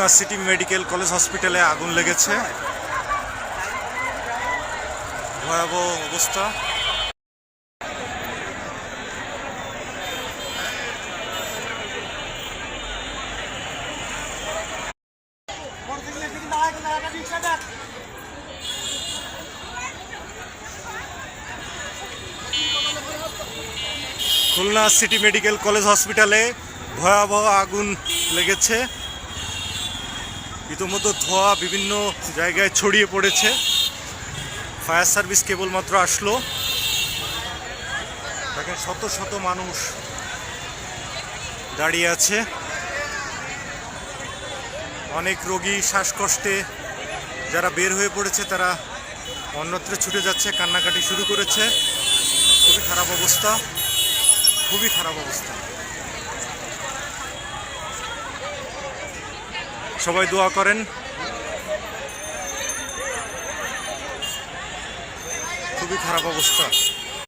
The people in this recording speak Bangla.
খুলনা সিটি মেডিকেল কলেজ হসপিটালে আগুন লেগেছে, ভয়াবহ অবস্থা। খুলনা সিটি মেডিকেল কলেজ হসপিটালে ভয়াবহ আগুন লেগেছে। ইতিমধ্যে ধোঁয়া বিভিন্ন জায়গায় ছড়িয়ে পড়েছে। ফায়ার সার্ভিস কেবলমাত্র আসলো। দেখেন শত শত মানুষ দাঁড়িয়ে আছে। অনেক রোগী শ্বাসকষ্টে যারা বের হয়ে পড়েছে তারা অন্যত্র ছুটে যাচ্ছে, কান্নাকাটি শুরু করেছে। খুবই খারাপ অবস্থা, খুবই খারাপ অবস্থা। সবাই দোয়া করেন। খুবই খারাপ অবস্থা।